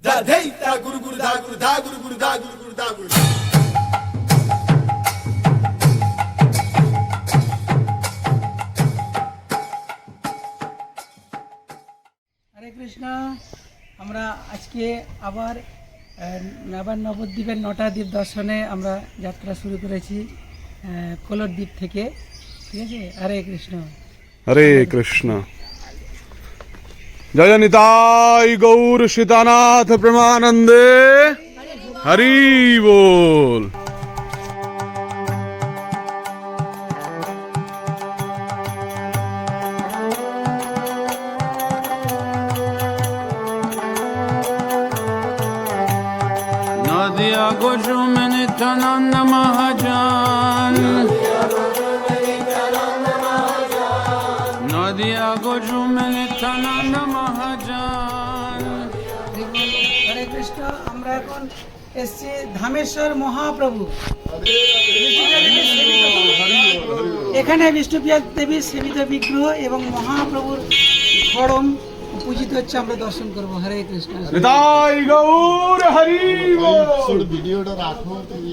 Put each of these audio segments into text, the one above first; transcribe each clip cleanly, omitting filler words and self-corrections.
হরে কৃষ্ণ। আমরা আজকে আবার নবদ্বীপের 9টা দ্বীপ দর্শনে আমরা যাত্রা শুরু করেছি কোলর দ্বীপ থেকে। ঠিক আছে, হরে কৃষ্ণ। হরে কৃষ্ণ। জয় নিতাই গৌর সীতানাথ প্রেমানন্দে হরি বল। নদিয়া গোজুম নিত্যানন্দ মহাজন, নদিয়া গোজুম নিত্যানন্দ মহাজন। হরে কৃষ্ণ। আমরা এখন এসছি ধামেশ্বর মহাপ্রভু। এখানে বিষ্ণুপ্রিয়া দেবীর সেবিত বিগ্রহ এবং মহাপ্রভুর খড়ম পূজিত হচ্ছে, আমরা দর্শন করবো। হরে কৃষ্ণ। নিতাই গৌর হরি বল। ভিডিওটা রাখো তুমি।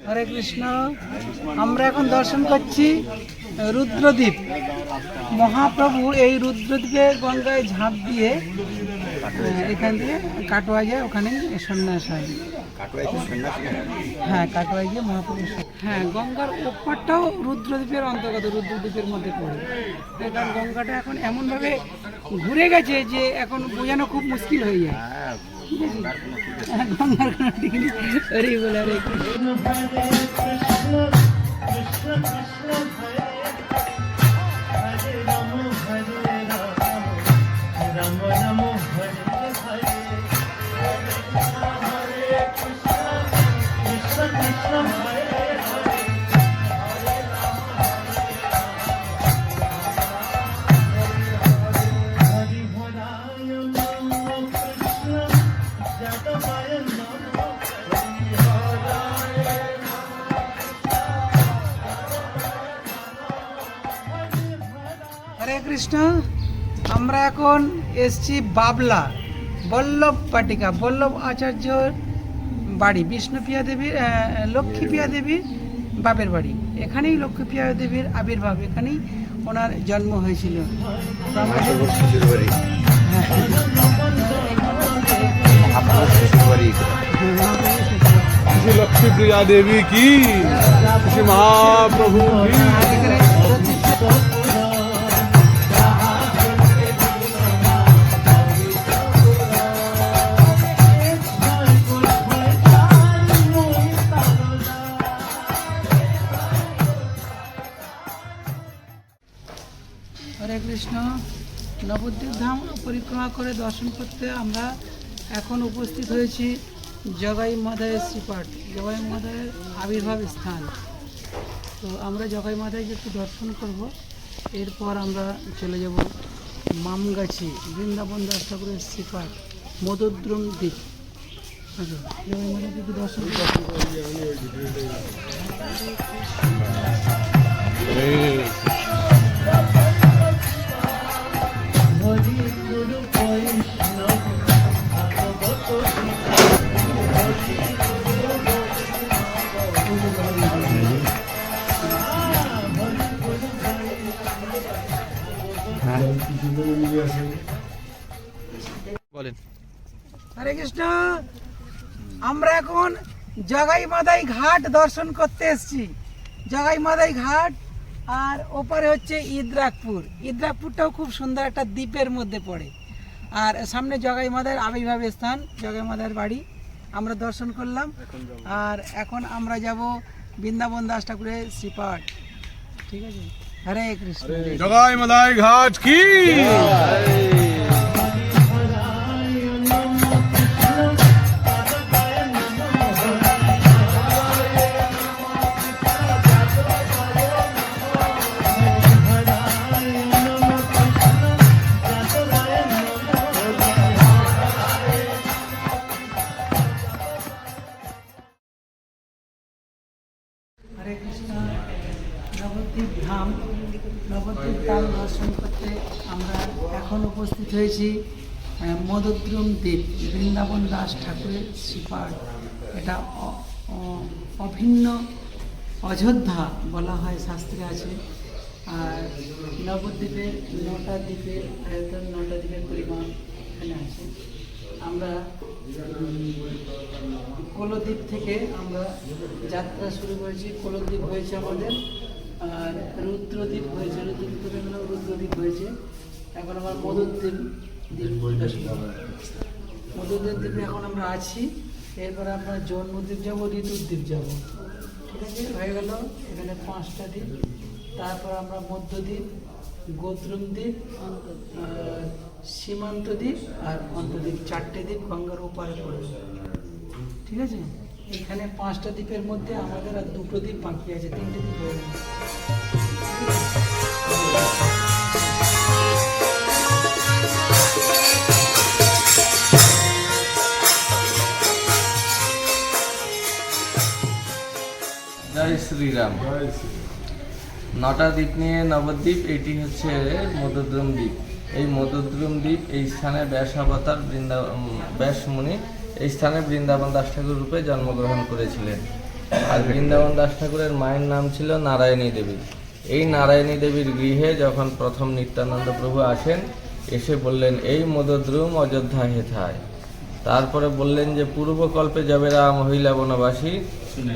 হরে কৃষ্ণ। আমরা এখন দর্শন করছি রুদ্রদ্বীপ। মহাপ্রভু এই রুদ্রদ্বীপে গঙ্গায় ঝাঁপ দিয়ে এখান থেকে কাটোয়া যায়, ওখানে সন্ন্যাস হয়। হ্যাঁ, কাটোয়ায় গিয়ে মহাপ্রভু। হ্যাঁ, গঙ্গার ওপারটাও রুদ্রদ্বীপের অন্তর্গত, রুদ্রদ্বীপের মধ্যে পড়ে। কারণ গঙ্গাটা এখন এমনভাবে ঘুরে গেছে যে এখন বোঝানো খুব মুশকিল হয়ে যায়। গঙ্গার কোনো ঠিক নেই। হরি বল, হরে কৃষ্ণ। হরে কৃষ্ণ। আমরা এখন এসছি বাবলা বল্লভ বাটিকা, বল্লভ আচার্যর বাড়ি, বিষ্ণুপ্রিয়া দেবীর লক্ষ্মীপ্রিয়া দেবীর বাপের বাড়ি। এখানেই লক্ষ্মীপ্রিয়া দেবীর আবির্ভাব, এখানেই ওনার জন্ম হয়েছিল। লক্ষ্মীপ্রিয়া দেবী কি, মহাপ্রভু কি। হরে কৃষ্ণ। নবদ্বীপ ধাম পরিক্রমা করে দর্শন করতে আমরা এখন উপস্থিত হয়েছি জগাই মাধায়ের শ্রীপাঠ, জগাই মাধায়ের আবির্ভাব স্থান। তো আমরা জগাই মাধায়কে একটু দর্শন করব, এরপর আমরা চলে যাব মামগাছি, বৃন্দাবন দাস ঠাকুরের শ্রীপাঠ। মধুদ্রুম দ্বীপ। আচ্ছা, জগাই মাতা দ্বীপে দর্শন বলেন। হরে কৃষ্ণ। আমরা এখন জগাই মাদাই ঘাট দর্শন করতে এসেছি। জগাই মাদাই ঘাট, আর ওপারে হচ্ছে ইদ্রাকপুর। ইদ্রাকপুরটাও খুব সুন্দর একটা দ্বীপের মধ্যে পড়ে। আর সামনে জগাই মাদার আবির্ভাব স্থান, জগাই মাদার বাড়ি আমরা দর্শন করলাম। আর এখন আমরা যাব বৃন্দাবন দাস ঠাকুরের শ্রীপাঠ। ঠিক আছে, হরে কৃষ্ণ। জগাই মাদাই ঘাট কি হরে কৃষ্ণ। নবদ্বীপ ধাম, নবদ্বীপ ধাম দর্শন করতে আমরা এখন উপস্থিত হয়েছি মধুদ্রুম দ্বীপ, বৃন্দাবন দাস ঠাকুরের শ্রীপাঠ। এটা অভিন্ন অযোধ্যা বলা হয়, শাস্ত্রে আছে। আর নবদ্বীপের 9টা দ্বীপের আয়তন, 9টা দ্বীপের পরিমাণ এখানে আছে। আমরা কোলদ্বীপ থেকে আমরা যাত্রা শুরু করেছি। কোলদ্বীপ হয়েছে আমাদের, আর রুদ্রদ্বীপ হয়েছে, রুদ্রদ্বীপ হয়েছে। এখন আমার মধুদ্বীপ মধুদ্বীপ দ্বীপে এখন আমরা আছি। এরপরে আমরা জন্মদ্বীপ যাবো, ঋতুদ্বীপ যাব। ঠিক আছে, হয়ে গেল এখানে 5টা দ্বীপ। তারপর আমরা মধ্যদ্বীপ, গোত্রুম দ্বীপ, সীমান্ত দ্বীপ আর অন্তদ্বীপ, 4টে দ্বীপ গঙ্গার ওপারে পড়বে। ঠিক আছে, এখানে 5টা দ্বীপের মধ্যে আমাদের আর 2টো দ্বীপ বাকি আছে, 3টে দ্বীপ হয়ে গেছে। জয় শ্রীরাম। 9টা দ্বীপ নিয়ে নবদ্বীপ, এটি হচ্ছে মধুদ্রুম দ্বীপ। এই মধুদ্রুম দ্বীপ, এই স্থানে ব্যাস অবতার ব্যাস মুনি এই স্থানে বৃন্দাবন দাস ঠাকুর রূপে জন্মগ্রহণ করেছিলেন। আর বৃন্দাবন দাস ঠাকুরের মায়ের নাম ছিল নারায়ণী দেবী। এই নারায়ণী দেবীর গৃহে যখন প্রথম নিত্যানন্দ প্রভু আসেন, এসে বললেন, এই মধুদ্রুম অযোধ্যা হেথায়। তারপরে বললেন যে পূর্বকল্পে যাবেরা মহিলা বনবাসী,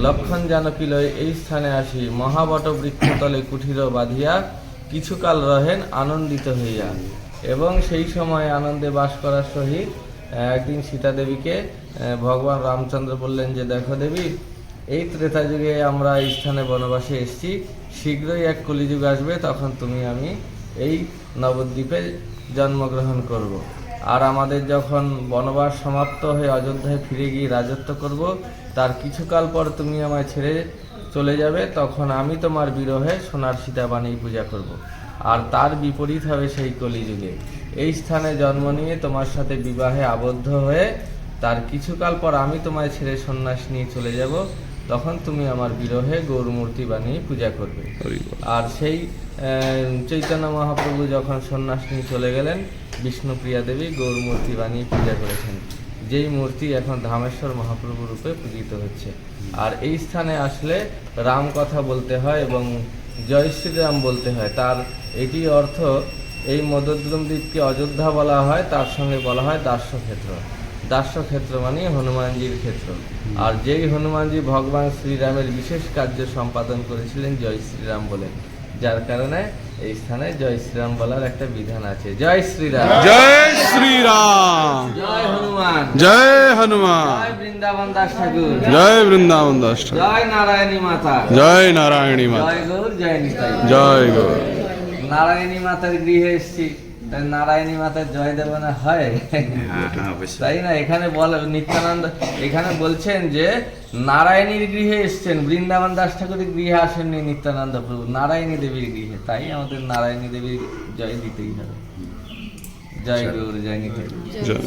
লক্ষণ জানকী লয় এই স্থানে আসি, মহাবট বৃক্ষতলে কুঠির বাঁধিয়া, কিছুকাল রহেন আনন্দিত হইয়া। এবং সেই সময় আনন্দে বাস করার সহিত একদিন সীতা দেবীকে ভগবান রামচন্দ্র বললেন যে, দেখো দেবী, এই ত্রেতা যুগে আমরা এই স্থানে বনবাসে এসেছি, শীঘ্রই এক কলিযুগ আসবে, তখন তুমি আমি এই নবদ্বীপে জন্মগ্রহণ করব। আর আমাদের যখন বনবাস সমাপ্ত হয়ে অযোধ্যায় ফিরে গিয়ে রাজত্ব করব, তার কিছুকাল পর তুমি আমায় ছেড়ে চলে যাবে, তখন আমি তোমার বিরহে সোনার সীতা বানিয়ে পূজা করব। আর তার বিপরীত হবে সেই কলিযুগে। এই স্থানে জন্ম নিয়ে তোমার সাথে বিবাহে আবদ্ধ হয়ে তার কিছুকাল পর আমি তোমায় ছেড়ে সন্ন্যাস নিয়ে চলে যাব, তখন তুমি আমার বিরহে গৌরমূর্তি বানিয়ে পূজা করবে। আর সেই চৈতন্য মহাপ্রভু যখন সন্ন্যাস নিয়ে চলে গেলেন, বিষ্ণুপ্রিয়া দেবী গৌরমূর্তি বানিয়ে পূজা করেছেন, যেই মূর্তি এখন ধামেশ্বর মহাপ্রভু রূপে পূজিত হচ্ছে। আর এই স্থানে আসলে রাম কথা বলতে হয় এবং জয় শ্রীরাম বলতে হয়। তার এটি অর্থ, এই মধুদ্রুম দ্বীপকে অযোধ্যা বলা হয়, তার সঙ্গে বলা হয় দাস্যক্ষেত্র। দাস্যক্ষেত্র মানে হনুমানজির ক্ষেত্র। আর যেই হনুমানজি ভগবান শ্রীরামের বিশেষ কার্য সম্পাদন করেছিলেন জয় শ্রীরাম বলে, যার কারণে এই স্থানে জয় শ্রীরাম বলার একটা বিধান আছে। জয় শ্রীরাম, জয় শ্রীরাম, জয় হনুমান, জয় হনুমান, জয় বৃন্দাবন দাস ঠাকুর, জয় বৃন্দাবন দাস ঠাকুর, জয় নারায়ণী মাতা, জয় নারায়ণী মাতা, জয় গৌর, জয় নিতাই। জয় গৌর। নারায়ণী মাতার গৃহে এসেছি, তাই নারায়ণী মাতার জয় দেব না হয়? তাই না? এখানে নিত্যানন্দ এখানে বলছেন যে নারায়ণীর গৃহে এসছেন, বৃন্দাবন দাস ঠাকুরের গৃহে আসেননি নিত্যানন্দ প্রভু, নারায়ণী দেবীর গৃহে। তাই আমাদের নারায়ণী দেবীর জয় দিতেই হবে। জয় গৌর জয় নিতাই। জয়।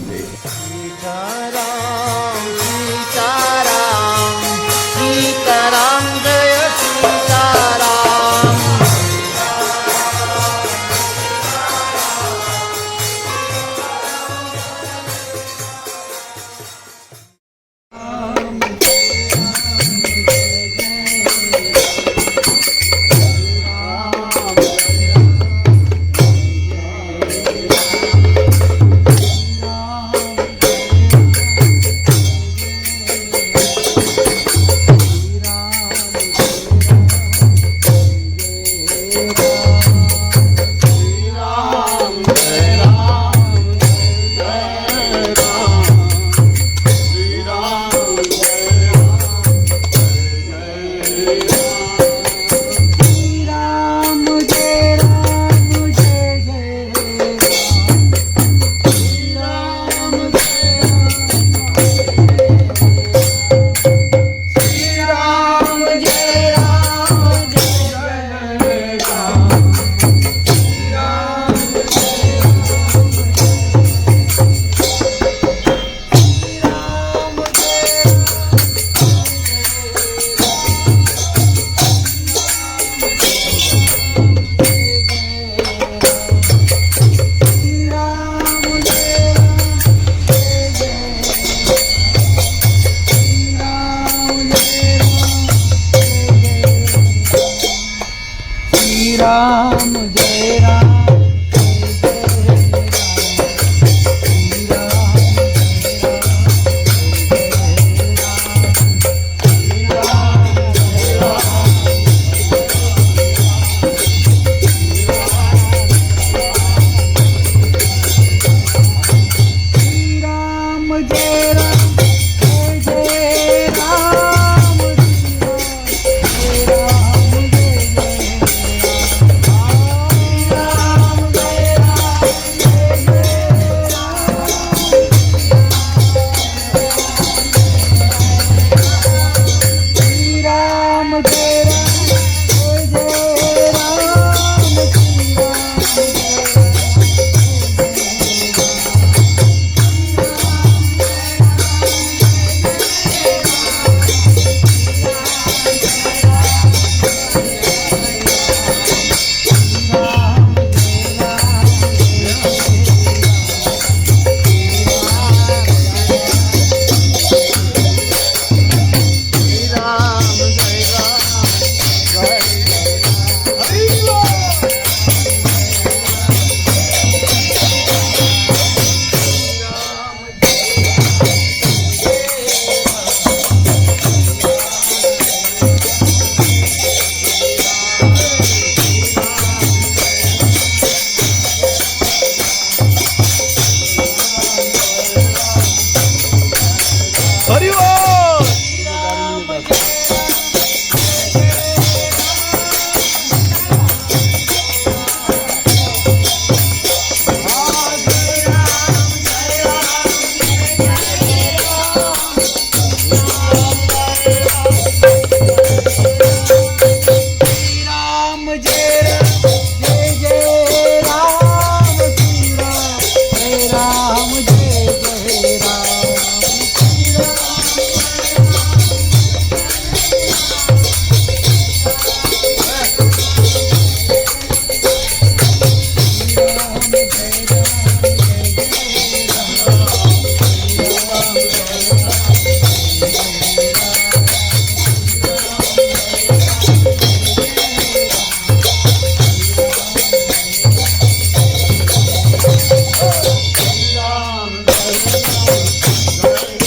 सीताराम सीताराम सीताराम जय सीताराम। राम जय राम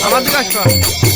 আমার দিকে আসবা।